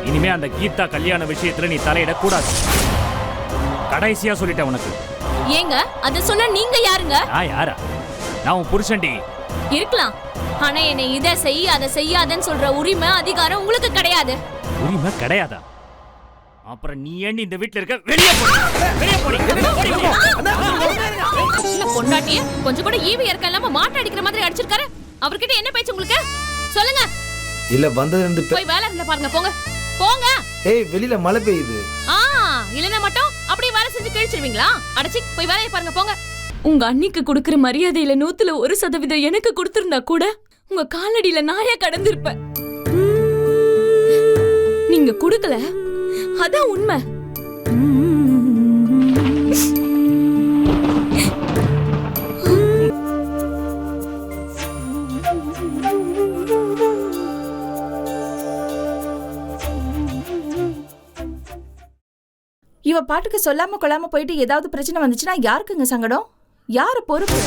இனிமே அந்த கீதா கல்யாண விஷயத்துல நீ தலையிடக்கூடாது. கடைசியா சொல்லிட்டேன் உனக்கு. ஏங்க அத சொன்னா நீங்க யாருங்க? நான் யாரா? நான் உன் புருஷன்டி. இருக்கலாம், ஆனா என்னை இதை செய் அதை செய்யாதன்னு சொல்ற உரிமை அதிகாரம் உங்களுக்கு கிடையாது. உரிமை கிடையாதா? அப்புறம் நீ ஏன் இந்த வீட்ல இருக்க? வெளியே போ, வெளியே போடி. பொண்டாட்டிய கொஞ்சம் கூட ஈவி இறக்க இல்லாம மாட்ட அடிக்கிற மாதிரி அடிச்சிருக்காரு. அவர்கிட்ட என்ன பேச்சு உங்களுக்கு? சொல்லுங்க. இல்ல வந்தது ரெண்டு பேர். போய் வேலை இருந்தா பாருங்க, போங்க போங்க. ஏய் வெளியில மழை பெய்யுது. இல்லனா மட்டும் அப்படியே வேலை செஞ்சு கிழிச்சிருவீங்களா? அடச்சி போய் வேலையை பாருங்க, போங்க. உங்க அண்ணிக்கு கொடுக்கிற மரியாதையில 100% எனக்கு கொடுத்திருந்தா கூட உங்க காலடியில நாயா கடந்திருப்பேன். நீங்க கொடுக்கல, அதான் உண்மை. இவ பாட்டுக்கு சொல்லாம கொள்ளாம போயிட்டு ஏதாவது பிரச்சனை வந்துச்சுன்னா யாருக்குங்க சங்கடம்? யாரு பொறுப்பு?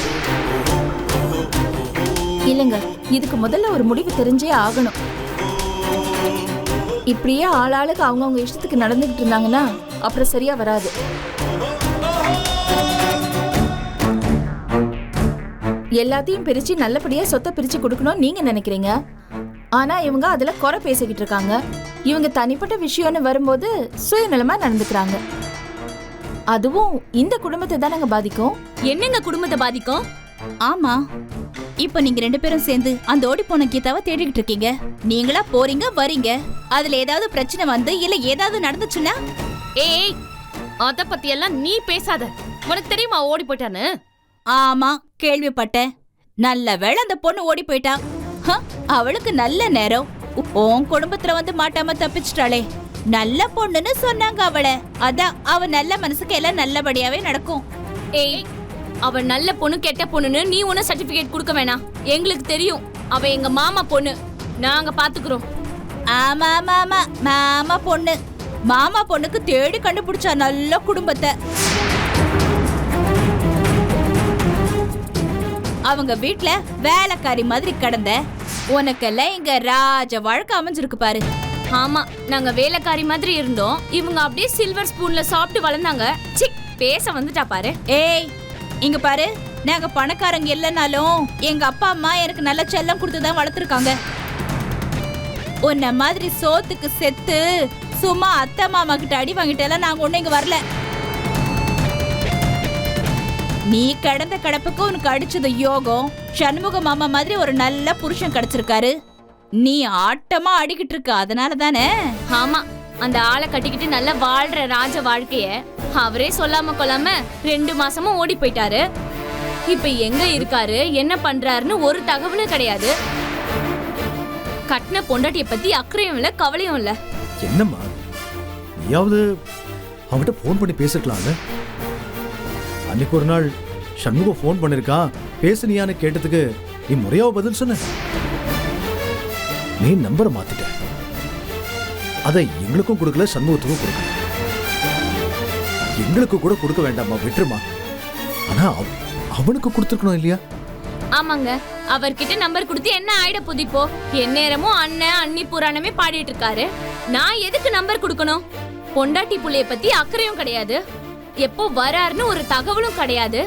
இல்லங்க, இதுக்கு முதல்ல ஒரு முடிவு தெரிஞ்சே ஆகணும். இப்படியே ஆளாளுக்கு அவங்கவுங்க இஷ்டத்துக்கு நடந்துகிட்டு இருந்தாங்கன்னா அப்புறம் சரியா வராது. எல்லாத்தையும் பிரிச்சு நல்லபடியா சொத்தை பிரிச்சு கொடுக்கணும் நீங்க நினைக்கிறீங்க. ஆனா இவங்க அதுல குறை பேசிக்கிட்டு இருக்காங்க. இவங்க தனிப்பட்ட விஷயம்னு வரும்போது சுயநலமா நடந்துக்கிறாங்க. அதுவும் இந்த குடும்பத்தை தானங்க பாதிக்கும். என்னங்க குடும்பத்தை பாதிக்கும்? ஆமா, இப்ப நீங்க 2 பேரும் சேர்ந்து அந்த ஓடி போன கீதாவை தேடிக்கிட்டு இருக்கீங்க. நீங்களா போறீங்க வரீங்க, அதுல ஏதாவது பிரச்சனை வந்து இல்ல ஏதாவது நடந்துச்சுன்னா? ஏய், அத பத்தி எல்லாம் நீ பேசாத. உனக்கு தெரியுமா ஓடி போயிட்டான்னு? ஆமா, கேள்விப்பட்டேன். நல்ல வேளை அந்த பொண்ணு ஓடி போயிட்டா. அவளுக்கு நல்ல நேரம். உன் குடும்பத்துல வந்து மாட்டாம தப்பிச்சிட்டாளே. நல்ல பொண்ணுன்னு சொன்னாங்க அவளை. அதான் அவ நல்ல மனசுக்கு எல்லாம் நல்லபடியாவே நடக்கும். ஏய், அவ நல்ல பொண்ணு கெட்ட பொண்ணுன்னு நீ ஒன்னும் சர்டிபிகேட் கொடுக்க வேணாம். எங்களுக்கு தெரியும், அவ எங்க மாமா பொண்ணு. நாங்க பாத்துக்கிறோம். ஆமா ஆமா ஆமா, மாமா பொண்ணு. மாமா பொண்ணுக்கு தேடி கண்டுபிடிச்சா நல்ல குடும்பத்தை. அவங்க வீட்ல வேலைக்காரி மாதிரி கடந்த உனக்கெல்லாம் இங்க ராஜ வாழ்க்கை அமைஞ்சிருக்கு பாரு. ஆமா, நாங்க வேலைக்காரி மாதிரி இருந்தோம். இவங்க அப்படியே சில்வர் ஸ்பூன்ல சாப்பிட்டு வளர்ந்தாங்க. சிக், பேச வந்துட்டா பாரு. ஏய், இங்க பாரு, நாங்க பணக்காரங்க இல்லைனாலும் எங்க அப்பா அம்மா எனக்கு நல்ல செல்லம் கொடுத்துதான் வளர்த்துருக்காங்க. உன்ன மாதிரி சோத்துக்கு செத்து சும்மா அத்தை மாமா கிட்ட அடி வாங்கிட்டெல்லாம் நாங்க ஒண்ணு இங்க வரல. நீ கடந்த கடப்புக்கு உனக்கு அடிச்சது யோகம். சண்முக மாமா மாதிரி ஒரு நல்ல புருஷன் கிடைச்சிருக்காரு. நீ ஆட்டமா அடிக்கிட்டு இருக்க, அதனால தானே. ஆமா, அந்த ஆளை கட்டிக்கிட்டு நல்லா வாழ்ற ராஜ வாழ்க்கைய அவரே சொல்லாம கொள்ளாம 2 மாசமும் ஓடி போயிட்டாரு. இப்ப எங்க இருக்காரு, என்ன பண்றாருன்னு ஒரு தகவலும் கிடையாது. கட்டின பொண்டாட்டிய பத்தி அக்கறையும் இல்ல, கவலையும் இல்ல. என்னம்மா, நீயாவது அவன்கிட்ட போன் பண்ணி பேசிக்கலாம்ல? அன்னைக்கு ஒரு நாள் சண்முகம் போன் பண்ணிருக்கான், பேசுனியான்னு கேட்டதுக்கு நீ முறையாவ பதில் சொன்ன. நீ நம்பரை மாத்திட்ட. அதை எங்களுக்கும் கொடுக்கல, சண்முகத்துக்கும் கொடுக்கல. எங்களுக்கு கூட கொடுக்க வேண்டாமா, விட்டுருமா. ஆனா அவனுக்கு கொடுத்துருக்கணும் இல்லையா? ஆமாங்க, அவர்கிட்ட நம்பர் கொடுத்து என்ன ஆயிட போகுது? இப்போ எந்நேரமும் அண்ணன் அண்ணி புராணமே பாடிட்டு இருக்காரு. நான் எதுக்கு நம்பர் கொடுக்கணும்? பொண்டாட்டி புள்ளைய பத்தி அக்கறையும் கிடையாது, எப்போ வராருன்னு ஒரு தகவலும் கிடையாது.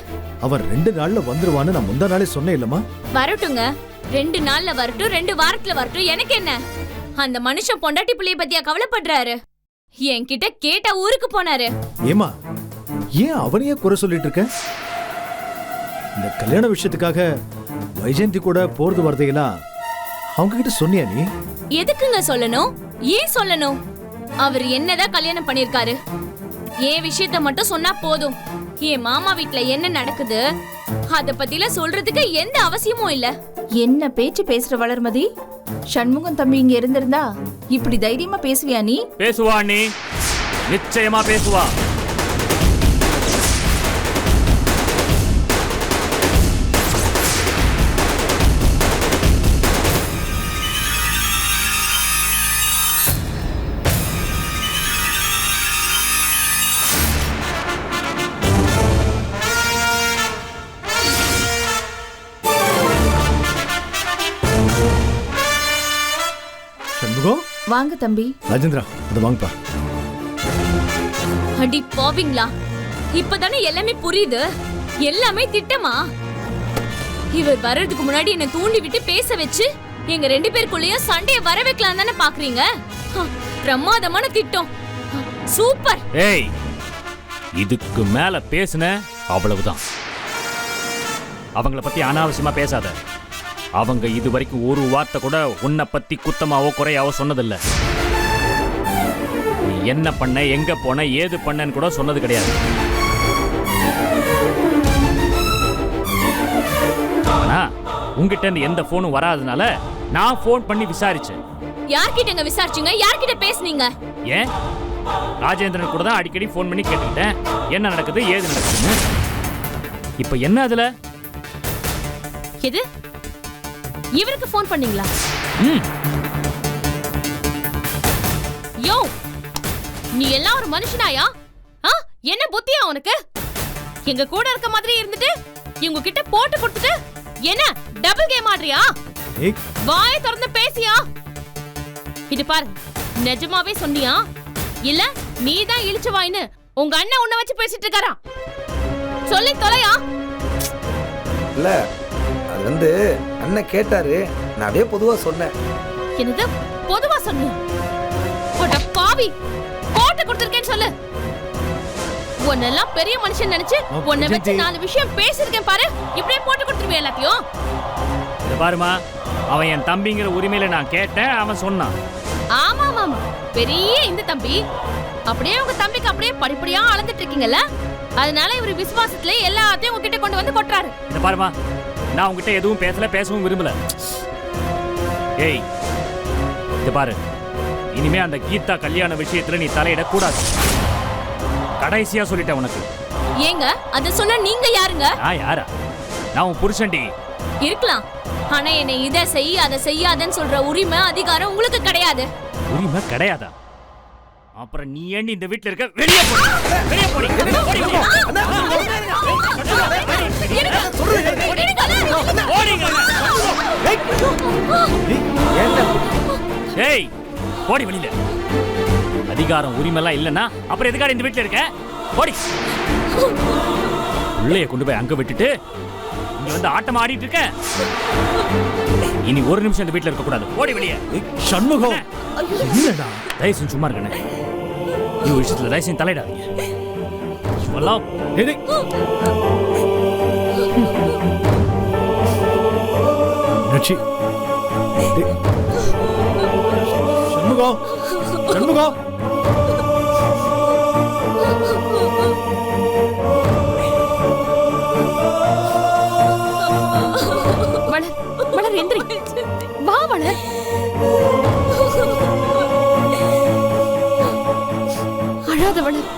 அவர் 2 நாள்ல வந்துருவான்னு நான் முந்தா நாளே சொன்னேன் இல்லம்மா. வரட்டுங்க, 2 நாள்ல வரட்டும், 2 வாரத்துல வரட்டும், எனக்கு என்ன? அந்த மனுஷன் பொண்டாட்டி புள்ளைய பத்தியா கவலைப்படுறாரு? என்கிட்ட கேட்ட ஊருக்கு போனாரு. ஏமா, ஏன் அவனையே குறை சொல்லிட்டு இருக்க? இந்த கல்யாண விஷயத்துக்காக வைஜெயந்தி கூட போறது வரதையெல்லாம் அவங்க கிட்ட சொன்னியா நீ? எதுக்குங்க சொல்லணும்? ஏன் சொல்லணும்? அவர் என்னதான் கல்யாணம் பண்ணிருக்காரு? என் விஷயத்த மட்டும் சொன்னா போதும். என் மாமா வீட்ல என்ன நடக்குது அத பத்தில சொல்றதுக்கு எந்த அவசியமும் இல்ல. என்ன பேச்சு பேசுற வளர்மதி? சண்முகம் தம்பி இங்க இருந்திருந்தா இப்படி தைரியமா பேசுவியா நீ? பேசுவா நீ, நிச்சயமா பேசுவா. வாங்க தம்பி. ராஜேந்திரா அதை வாங்கப்பா. அடி பாவிங்களா, இப்பதானே எல்லாமே புரியுது. எல்லாமே திட்டமா? இவர் வர்றதுக்கு முன்னாடி என்ன தூண்டி விட்டு பேச வச்சு எங்க 2 பேருக்குள்ளேயும் சண்டைய வர வைக்கலாம் தானே பாக்குறீங்க? பிரமாதமான திட்டம். சூப்பர். ஏய், இதுக்கு மேல பேசுன அவ்வளவுதான். அவங்கள பத்தி அனாவசியமா பேசாத. அவங்க இது வரைக்கும் ஒரு வார்த்தை கூட உன்னை பத்தி குத்தமாவோ குறையாவோ சொன்னதில்லை. நீ என்ன பண்ண, எங்க போன, ஏது பண்ணன்னு கூட சொன்னது கிடையாது. ஆனா உங்ககிட்ட இருந்து எந்த போனும் வராதனால நான் போன் பண்ணி விசாரிச்சேன். யார்கிட்டங்க விசாரிச்சீங்க? யார்கிட்ட பேசுனீங்க? ஏன், ராஜேந்திரன் கூட தான் அடிக்கடி போன் பண்ணி கேட்டுக்கிட்டேன் என்ன நடக்குது, ஏது நடக்குதுன்னு. இப்ப என்ன அதுல? எது? இவருக்கு போன் பண்ணீங்களா? யோ, நீ எல்லாம் ஒரு மனுஷனாயா? என்ன புத்தியா உனக்கு? எங்க கூட இருக்க மாதிரி இருந்துட்டு இவங்க கிட்ட போட்டு கொடுத்துட்டு என்ன டபுள் கேம் ஆடுறியா? வாயை திறந்து பேசியா? இது பாரு, நிஜமாவே சொன்னியா இல்ல நீதான் இழிச்ச வாயின்னு உங்க அண்ணன் உன்னை வச்சு பேசிட்டு இருக்காரா? சொல்லி தொலையா? இல்ல, அது வந்து அண்ணன் கேட்டாரு, நான் அப்படியே பொதுவா சொன்னேன். என்னது பொதுவா சொன்னியா? அட பாவி, போட்டு கொடுத்திருக்கேன்னு சொல்லு. உன்னெல்லாம் பெரிய மனுஷன் நினைச்சு உன்னை வச்சு 4 விஷயம் பேசிருக்கேன் பாரு. இப்படியே போட்டு கொடுத்துருவேன் எல்லாத்தையும். இத பாருமா, அவன் என் தம்பிங்கிற உரிமையில நான் கேட்டேன், அவன் சொன்னான். ஆமா ஆமா, பெரிய இந்த தம்பி. அப்படியே உங்க தம்பிக்கு அப்படியே படிப்படியா அளந்துட்டு இருக்கீங்கல்ல, அதனால இவர் விசுவாசத்துல எல்லாத்தையும் உங்ககிட்ட கொண்டு வந்து கொட்டுறாரு. இத பாருமா, நான் உங்ககிட்ட எதுவும் பேசல, பேசவும் விரும்பல. ஏய், இத பாரு, இனிமே அந்த கீதா கல்யாண விஷயத்துல நீ தலையிடக்கூடாது. கடைசியா சொல்லிட்டேன் உனக்கு. ஏங்க அத சொன்னா நீங்க யாருங்க? நான் யாரா? நான் உன் புருஷன்டி. இருக்கலாம், ஆனா என்னை இதை செய் அதை செய்யாதன்னு சொல்ற உரிமை அதிகாரம் உங்களுக்கு கிடையாது. உரிமை கிடையாதா? அப்புறம் நீ ஏண்டி இந்த வீட்ல இருக்க? வெளியே போடி, வெளியே போடி, ஏய், போடி வெளியில. அதிகாரம் உரிமைலாம் இல்லைன்னா அப்புறம் எதுக்காக இந்த வீட்டுல இருக்க? போடி. உள்ளைய கொண்டு போய் அங்க விட்டுட்டு இங்க வந்து ஆட்டம் ஆடிட்டு இருக்க. இனி ஒரு நிமிஷம் இந்த வீட்டுல இருக்க கூடாது. போடி வெளியே. சண்முகம், என்னடா? தயவு செஞ்சு சும்மா இருக்கண்ணே. இந்த விஷயத்துல தயவு செஞ்சு தலையிடாதீங்க. இவெல்லாம் சண்முகம், சண்முகம். வளர் எந்திரி. வா வளர். அழாத வளர்.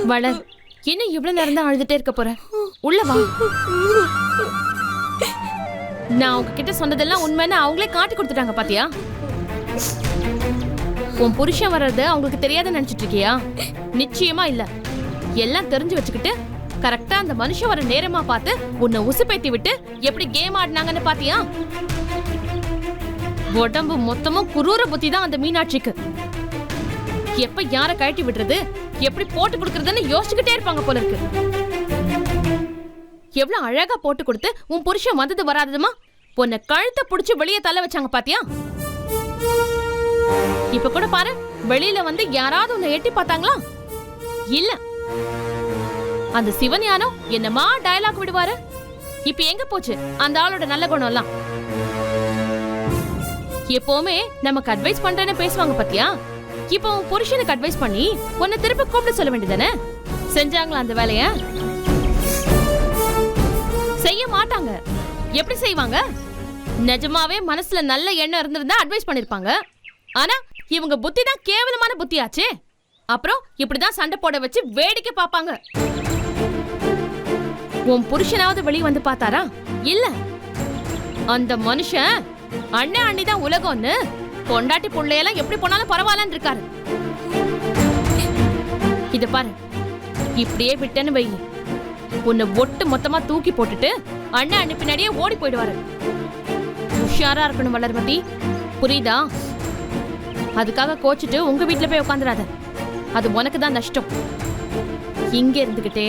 வளர், இன்னும் இவ்வளவு நேரம் தான் அழுதுட்டே இருக்க போறேன். உள்ள வா. நான் உங்ககிட்ட சொன்னதெல்லாம் உண்மைன்னு அவங்களே காட்டி கொடுத்துட்டாங்க பாத்தியா? உன் புருஷன் வர்றது அவங்களுக்கு தெரியாதுன்னு நினைச்சிட்டு இருக்கியா? நிச்சயமா இல்ல. எல்லாம் தெரிஞ்சு வச்சுக்கிட்டு கரெக்டா அந்த மனுஷன் வர நேரமா பார்த்து உன்னை உசுப்பேத்தி விட்டு எப்படி கேம் ஆடினாங்கன்னு பாத்தியா? உடம்பு மொத்தமும் குரூர புத்தி தான் அந்த மீனாட்சிக்கு. எப்ப யார கழட்டி விடுறது, எப்படி போட்டு கொடுக்கறதுன்னு யோசிச்சுக்கிட்டே இருப்பாங்க போல இருக்கு. எவ்வளவு அழகா போட்டு கொடுத்து உன் புருஷன் வந்தது வராததுமா உன்னை கழுத்தை புடிச்சு வெளியே தள்ள வச்சாங்க பாத்தியா? இப்ப கூட பாரு, வெளியில வந்து யாராவது உன்னை எட்டி பார்த்தாங்களா? இல்ல. அந்த சிவஞானம் என்னமா டயலாக் விடுவாரு. இப்ப எங்க போச்சு அந்த ஆளோட நல்ல குணம் எல்லாம்? எப்பவுமே நமக்கு அட்வைஸ் பண்றேன்னு பேசுவாங்க பாத்தியா? இப்ப உன் புருஷனுக்கு அட்வைஸ் பண்ணி உன்னை திருப்பி கூப்பிட சொல்ல வேண்டியதானே? செஞ்சாங்களா அந்த வேலைய? செய்ய மாட்டாங்க. எப்படி செய்வாங்க? நிஜமாவே மனசுல நல்ல எண்ணம் இருந்திருந்தா அட்வைஸ் பண்ணிருப்பாங்க. ஆனா இவங்க புத்தி தான் கேவலமான புத்தியாச்சே. அப்புறம் இப்படிதான் சண்டை போட வச்சு வேடிக்கை பாப்பாங்க. உன் புருஷனாவது வெளியே வந்து பார்த்தாரா? இல்ல. அந்த மனுஷன் அண்ணன் அண்ணி தான் உலகம்னு பொண்டாட்டி புள்ளையெல்லாம் எப்படி போனாலும் பரவாயில்லன்னு இருக்காரு. இத பாரு, இப்படியே விட்டேன்னு வை, உன்னை ஒட்டு மொத்தமா தூக்கி போட்டுட்டு அண்ணன் அண்ணி பின்னாடியே ஓடி போயிடுவாரு. உஷாரா இருக்கணும் வளர்மதி, புரியுதா? அதுக்காக கோச்சிட்டு உங்க வீட்டுல போய் உட்காந்துடாத, அது உனக்கு தான் நஷ்டம். இங்க இருந்துகிட்டே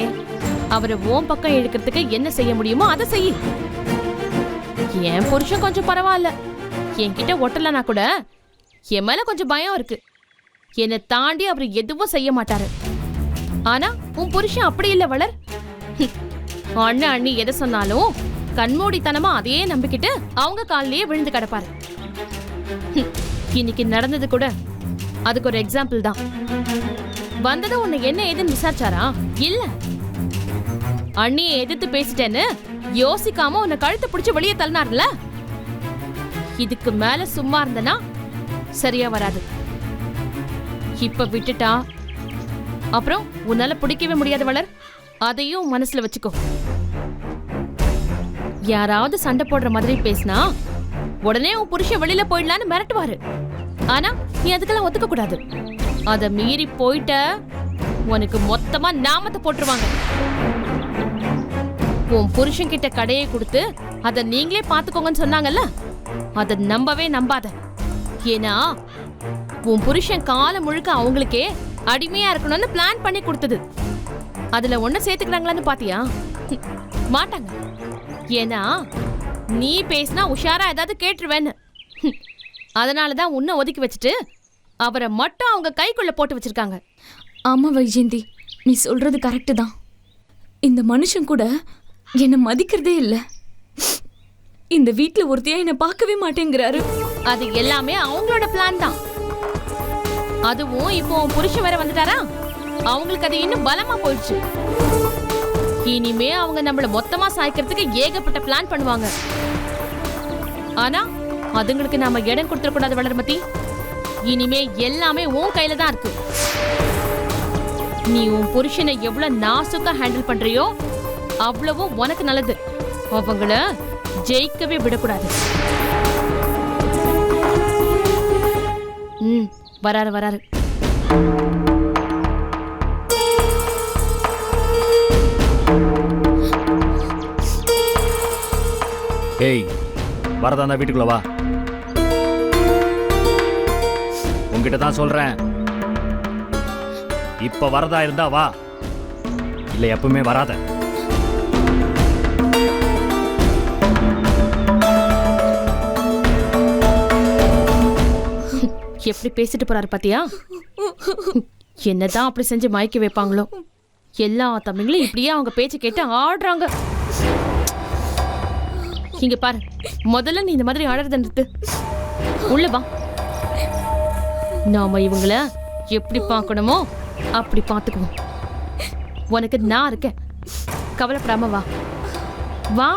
அவரை ஓம் பக்கம் இழுக்கிறதுக்கு என்ன செய்ய முடியுமோ அதை செய்ய. என் புருஷன் கொஞ்சம் பரவாயில்ல, என்கிட்ட ஒட்டலனா கூட என் மேல கொஞ்சம் பயம் இருக்கு. என்னை தாண்டி அவர் எதுவும் செய்ய மாட்டாரு. ஆனா உன் புருஷன் அப்படி இல்ல வளர். அண்ணன் அண்ணி எதை சொன்னாலும் கண்மூடித்தனமா அதையே நம்பிக்கிட்டு அவங்க காலிலேயே விழுந்து கிடப்பாரு. இன்னைக்கு நடந்தது கூட அதுக்கு ஒரு எக்ஸாம்பிள் தான். வந்ததும் உன்னை என்ன ஏதுன்னு விசாரிச்சாரா? இல்ல. அண்ணியை எதிர்த்து பேசிட்டேன்னு யோசிக்காம உன்னை கழுத்தை பிடிச்சு வெளியே தள்ளினார்ல. இதுக்கு மேல சும்மா இருந்தனா சரியா வராது. இப்ப விட்டுட்டா அப்புறம் உன்னால பிடிக்கவே முடியாது வளர். அதையும் மனசுல வச்சுக்கோ. யாராவது சண்டை போடுற மாதிரி பேசினா உடனே உன் புருஷன் வெளியில போயிடலான்னு மிரட்டுவாரு. ஆனா நீ அதுக்கெல்லாம் ஒத்துக்க கூடாது. அத மீறி போயிட்ட உனக்கு மொத்தமா நாமத்தை போட்டுருவாங்க. உன் புருஷன் கிட்ட கடையை கொடுத்து அத நீங்களே பாத்துக்கோங்கன்னு சொன்னாங்கல்ல, அத நம்பவே நம்பாத. ஏன்னா உன் புருஷன் காலம் முழுக்க அவங்களுக்கே அடிமையா இருக்கணும்னு பிளான் பண்ணி கொடுத்தது. அதுல ஒண்ணு சேர்த்துக்கிறாங்களான்னு பாத்தியா? மாட்டாங்க. ஏன்னா நீ பேசினா உஷாரா ஏதாவது கேட்டுருவேன்னு. அதனாலதான் உன்னை ஒதுக்கி வச்சுட்டு அவரை மட்டும் அவங்க கைக்குள்ள போட்டு வச்சிருக்காங்க. ஆமா வைஜெயந்தி, நீ சொல்றது கரெக்டு தான். இந்த மனுஷன் கூட என்னை மதிக்கிறதே இல்லை. இந்த வீட்டுல ஒருத்தையா என்னை பார்க்கவே மாட்டேங்கிறாரு. அது எல்லாமே அவங்களோட பிளான் தான். அதுவும் இப்போ உன் புருஷன் வேற வந்துட்டாரா, அவங்களுக்கு அது இன்னும் பலமா போயிடுச்சு. இனிமே அவங்க நம்மள மொத்தமா சாய்க்கிறதுக்கு ஏகப்பட்ட பிளான் பண்ணுவாங்க. ஆனா அதுங்களுக்கு நாம இடம் கொடுத்துட கூடாது வளர்மதி. இனிமே எல்லாமே உன் கையில தான் இருக்கு. நீ உன் புருஷனை எவ்வளவு நாசுக்கா ஹேண்டில் பண்றியோ அவ்வளவும் உனக்கு நல்லது. அவங்கள ஜெயிக்கவே விடக்கூடாது. வராரு வராரு. ஏய், வரதா வீட்டுக்குள்ள வா. உங்ககிட்ட தான் சொல்றேன், இப்ப வரதா இருந்தா வா, இல்ல எப்பவுமே வராத. எப்படி பேசிட்டு போறாரு பாத்தியா? என்னதான் அப்படி செஞ்சு மயக்கி வைப்பாங்களோ. எல்லா தம்பிங்களும் இப்படியே அவங்க பேச்சு கேட்டு ஆடுறாங்க. இங்க பாரு, முதல்ல நீ இந்த மாதிரி ஆடுறத நிறுத்து. உள்ள வா. நாம இவங்கள எப்படி பார்க்கணுமோ அப்படி பார்த்துக்குவோம். உனக்கு நான் இருக்கேன், கவலைப்படாம வா வா.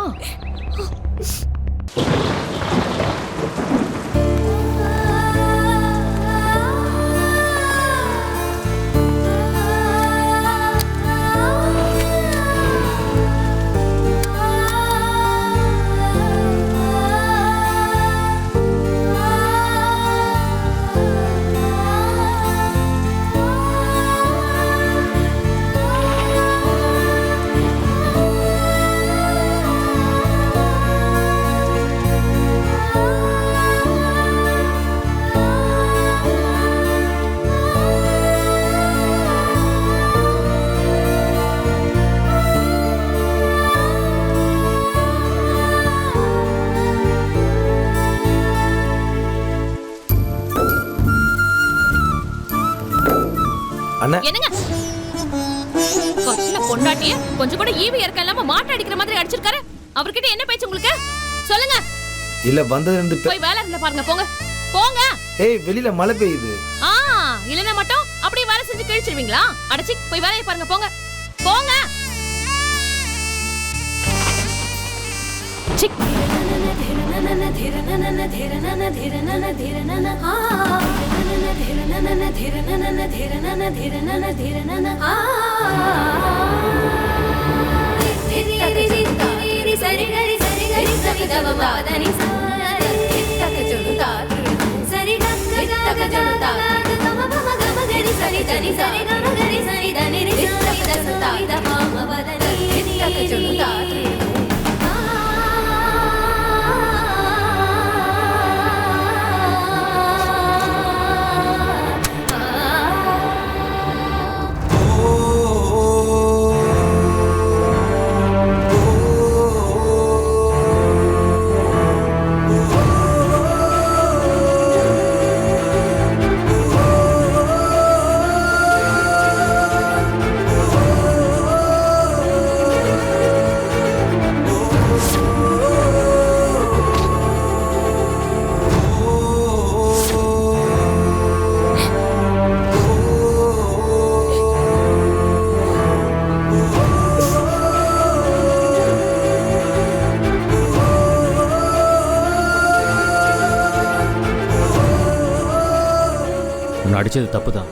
என்னங்க பொண்டாட்டிய கொஞ்சம் கூட ஈவி இறக்க இல்லாம மாட்ட அடிக்கிற மாதிரி அடிச்சிருக்காரு. அவர்கிட்ட என்ன பேச்சு உங்களுக்கு? சொல்லுங்க. இல்ல வந்தது போய் வேலை இருந்தா பாருங்க, போங்க போங்க. ஏய், வெளியில மழை பெய்யுது. இல்லனா மட்டும் அப்படியே வேலை செஞ்சு கிழிச்சிருவீங்களா? அடச்சி போய் வேலையை பாருங்க, போங்க போங்க. அடிச்சது தப்பு தான்,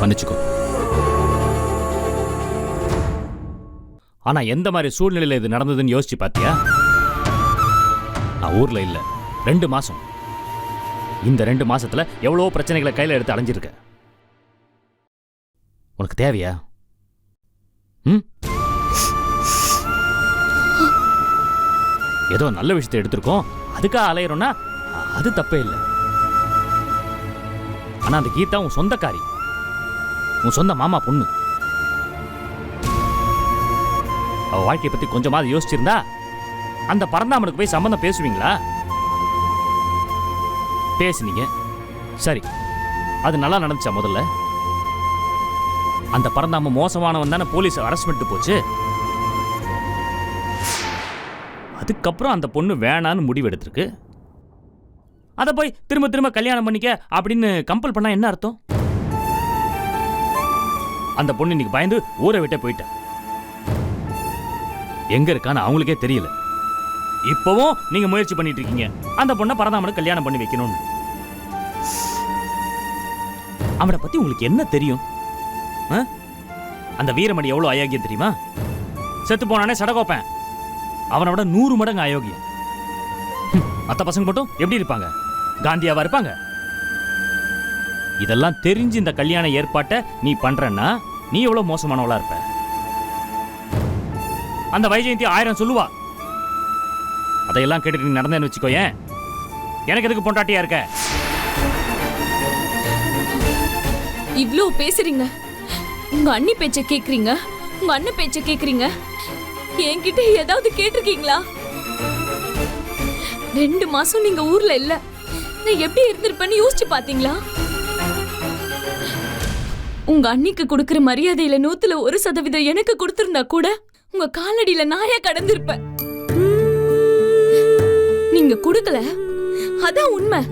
மன்னிச்சுக்கோ. ஆனா எந்த மாதிரி சூழ்நிலையில இது நடந்ததுன்னு யோசிச்சு பாத்தியா? நான் ஊர்ல இல்ல, 2 மாசம். இந்த 2 மாசத்துல எவ்வளவு பிரச்சனைகளை கையில எடுத்து அலைஞ்சிருக்க. உனக்கு தேவையா? ஏதோ நல்ல விஷயத்தை எடுத்திருக்கோம், அதுக்காக அலையிறோம்னா அது தப்பே இல்லை. ஆனா அந்த கீதா உன் சொந்தக்காரி, உன் சொந்த மாமா பொண்ணு. அவ வாழ்க்கையை பத்தி கொஞ்சமாவது யோசிச்சிருந்தா அந்த பரந்தாமனுக்கு போய் சம்பந்தம் பேசுவீங்களா? பேசுனீங்க, சரி, அது நல்லா நடந்துச்சா? முதல்ல அந்த பரந்தாம மோசமானவன் தானே போலீஸ் அரெஸ்ட் பண்ணிட்டு போச்சு. அதுக்கப்புறம் அந்த பொண்ணு வேணான்னு முடிவு எடுத்திருக்கு. அதை போய் திரும்ப திரும்ப கல்யாணம் பண்ணிக்க அப்படின்னு கம்பல் பண்ணா என்ன அர்த்தம்? அந்த பொண்ணு இன்னைக்கு பயந்து ஊரை விட்டே போயிட்டா. எங்க இருக்கான்னு அவங்களுக்கே தெரியல. இப்பவும் நீங்க முயற்சி பண்ணிட்டு இருக்கீங்க அந்த பொண்ணை பரந்தாமனுக்கு கல்யாணம் பண்ணி வைக்கணும்னு. அவனை பத்தி உங்களுக்கு என்ன தெரியும்? அந்த வீரமணி எவ்வளவு அயோக்கியம் தெரியுமா? செத்து போனானே சடகோப்பேன், அவனை விட 100 மடங்கு அயோக்கியம். மற்ற பசங்க மட்டும் எப்படி இருப்பாங்க? காந்தியாவா இருப்பாங்க? இதெல்லாம் தெரிஞ்சு இந்த கல்யாண ஏற்பாட்டை நீ பண்றன்னா நீ எவ்வளவு மோசமானவளா இருப்ப? அந்த வைஜெயந்தி 1000 சொல்லுவா. அதையெல்லாம் கேட்டுட்டு நீ நடந்தேன்னு வச்சுக்கோயேன், எனக்கு எதுக்கு பொண்டாட்டியா இருக்க? இவ்ளோ பேசுறீங்க, உங்க அண்ணி பேச்ச கேக்குறீங்க, உங்க அண்ணன் பேச்ச கேக்குறீங்க. என்கிட்ட ஏதாவது கேட்டிருக்கீங்களா? 2 மாசம் நீங்க ஊர்ல இல்ல, நான் எப்படி இருந்திருப்பேன்னு யோசிச்சு பாத்தீங்களா? உங்க அண்ணிக்கு கொடுக்கிற மரியாதையில 100ல 1% எனக்கு கொடுத்திருந்தா கூட உங்க காலடியில நாயா கடந்திருப்பேன். நீங்க கொடுக்கல, அதான் உண்மை.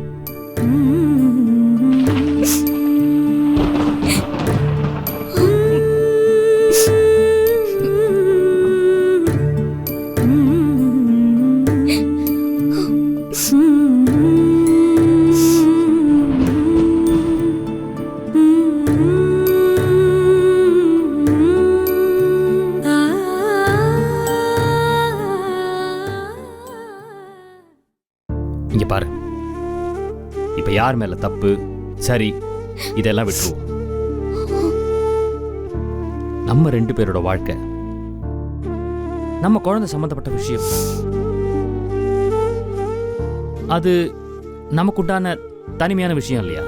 இங்க பாரு, இப்ப யார் மேல தப்பு சரி இதெல்லாம் விட்டுருவோம். நம்ம 2 பேரோட வாழ்க்கை, நம்ம குழந்தை சம்பந்தப்பட்ட விஷயம், அது நமக்குண்டான தனிமையான விஷயம் இல்லையா?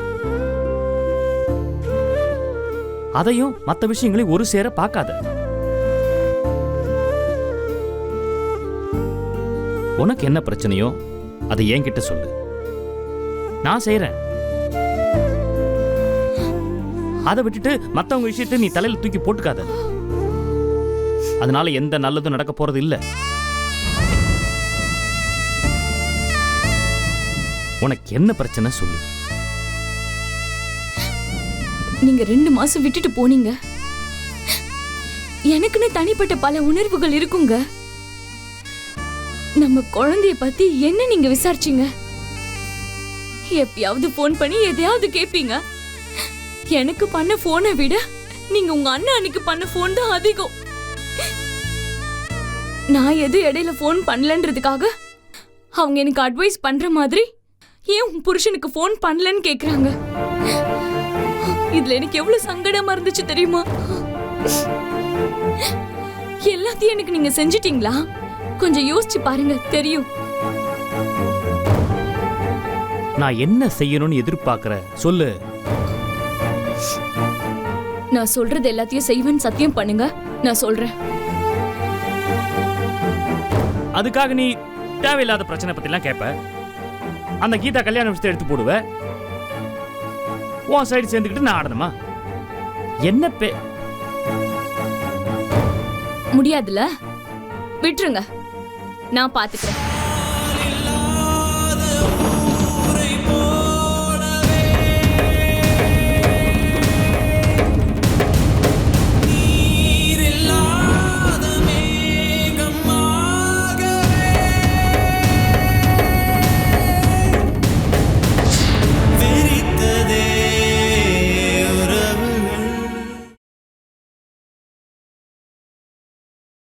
அதையும் மற்ற விஷயங்களையும் ஒரு சேர பார்க்காத. உனக்கு என்ன பிரச்சனையோ அதை என்கிட்ட சொல்லு, நான் செய்யறேன். அதை விட்டுட்டு மற்றவங்க விஷயத்தை நீ தலையில தூக்கி போட்டுக்காத. அதனால எந்த நல்லதும் நடக்க போறது இல்ல. உனக்கு என்ன பிரச்சனை சொல்லு. நீங்க 2 மாசம் விட்டுட்டு போனீங்க. எனக்குன்னு தனிப்பட்ட பல உணர்வுகள் இருக்குங்க. நம்ம குழந்தைய பத்தி என்ன நீங்க விசாரிச்சீங்க? எப்பயாவது ஃபோன் பண்ணி எதையாவது கேப்பீங்க. எனக்கு பண்ண போனை விட நீங்க உங்க அண்ணன் அன்னைக்கு பண்ண போன் தான் அதிகம். நான் எது இடையில ஃபோன் பண்ணலன்றதுக்காக அவங்க எனக்கு அட்வைஸ் பண்ற மாதிரி ஏன் உன் புருஷனுக்கு ஃபோன் பண்ணலன்னு கேக்குறாங்க. இதுல எனக்கு எவ்வளவு சங்கடமா இருந்துச்சு தெரியுமா? எல்லாத்தையும் எனக்கு நீங்க செஞ்சிட்டீங்களா? கொஞ்சம் யோசிச்சு பாருங்க, தெரியும். நான் என்ன செய்யணும்னு எதிர்பார்க்கற சொல்லு. நான் சொல்றது எல்லாத்தையும் செய்வேன்னு சத்தியம் பண்ணுங்க. நான் சொல்றேன். அதுக்காக நீ தேவையில்லாத பிரச்சனை பத்தி எல்லாம் கேட்ப. அந்த கீதா கல்யாண விஷயத்தை எடுத்து போடுவ. உன் சைடு சேர்ந்துக்கிட்டு நான் ஆடணுமா? என்ன முடியாதுல, விட்டுருங்க, நான் பாத்துக்கிறேன்.